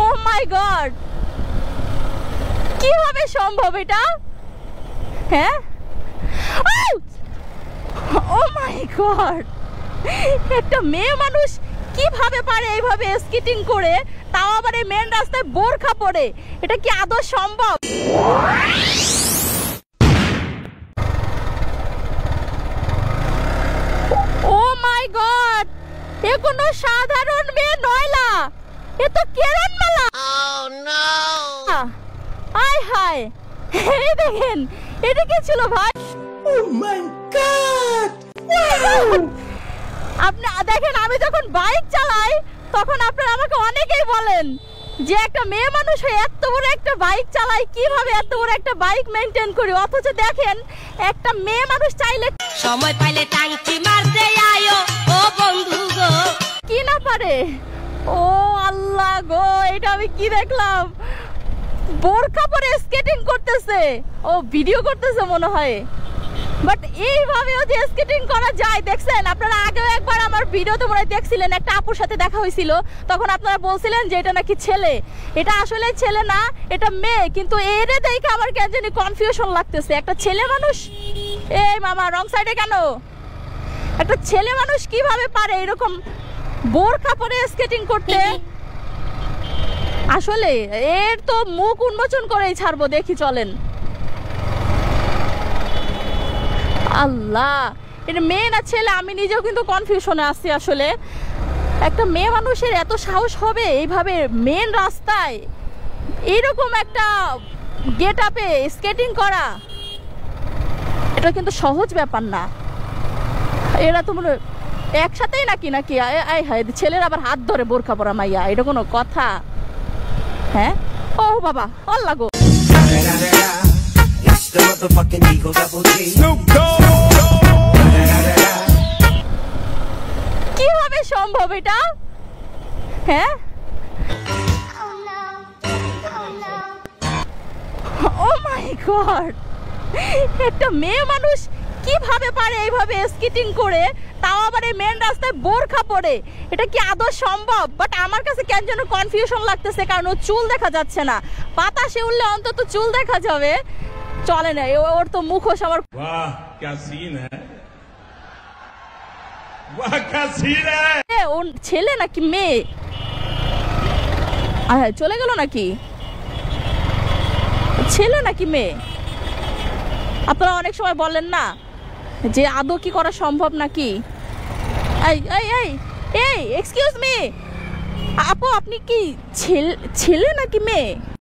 ও মাই god, কিভাবে সম্ভব এটা? হ্যাঁ, ও মাই গড, একটা মেয়ে মানুষ কিভাবে পারে এইভাবে স্কেটিং করে, তাও আবার এই মেন রাস্তায় বোরখা পরে? এটা কি আদৌ সম্ভব? ও মাই গড, এ কোনো সাধারণ মেয়ে নয়লা, এ তো কেরানমালা। Oh no! আয় হায়, এই দেখেন, এটা কি ছিল ভাই? Oh my god! আপনি দেখেন, আমি যখন বাইক চালাই তখন আপনারা আমাকে অনেকেই বলেন যে একটা মেয়ে মানুষ হয়ে এত বড় একটা বাইক চালাই, কিভাবে এত বড় একটা বাইক মেইনটেইন করি? অথচ দেখেন, একটা মেয়ে মানুষ চাইলে সময় পাইলে টাঙ্কি মারতে আয়ো ও বন্ধু গো, কি না পারে। ও আল্লাহ গো, এটা আমি কি দেখলাম? বোরখা পরে স্কেটিং করতেছে, ও ভিডিও করতেছে মনে হয়। বাট এইভাবেও যে স্কেটিং করা যায় দেখছেন আপনারা? আগেও একবার আমার ভিডিওতে মনে হয় দেখছিলেন, একটা আপুর সাথে দেখা হয়েছিল, তখন আপনারা বলছিলেন যে এটা নাকি ছেলে। এটা আসলে ছেলে না, এটা মেয়ে। কিন্তু এরে দেখে আমার কেন জানি কনফিউশন লাগতেছে, একটা ছেলে মানুষ। এই মামা, রং সাইডে কেন? একটা ছেলে মানুষ কিভাবে পারে এরকম বোরখা পরে স্কেটিং করতে? আসলে এর তো মুখ উন্মোচন করেই ছাড়বো, দেখি চলেন। আল্লাহ, এটা মেয়ে না ছেলে আমি নিজেও কিন্তু কনফিউশনে আছি। আসলে একটা মেয়ে মানুষের এত সাহস হবে এইভাবে মেন রাস্তায় এরকম একটা গেট আপে স্কেটিং করা? এটা কিন্তু সহজ ব্যাপার না। এরা তো মনে একসাথেই নাকি নাকি আয় হায়, ছেলের আবার হাত ধরে বোরখা পরা মাইয়া, এটা কোনো কথা? হ্যাঁ, ও বাবা, আল্লাহ গো। কিভাবে সম্ভব এটা? হ্যাঁ, ও মাই গড, একটা মেয়ে মানুষ কিভাবে পারে এইভাবে স্কেটিং করে, তাও আবার এই মেন রাস্তায় বোরখা পরে? এটা কি আদৌ সম্ভব? বাট আমার কাছে কেন যেন কনফিউশন লাগতেছে, কারণ ওর চুল দেখা যাচ্ছে না। বাতাসে উঠলে অন্তত চুল দেখা যাবে। চলে না, ওর তো মুখোশ আমার। वाह क्या सीन है, वाह क्या सीन है। ও ছেলে নাকি মেয়ে? চলে গেল নাকি? ছেলে নাকি মেয়ে? আপনারা অনেক সময় বলেন না যে আদৌ কি করা সম্ভব নাকি? এই এই এই এই এক্সকিউজ মি, আপু, আপনি কি ছেলে নাকি মেয়ে?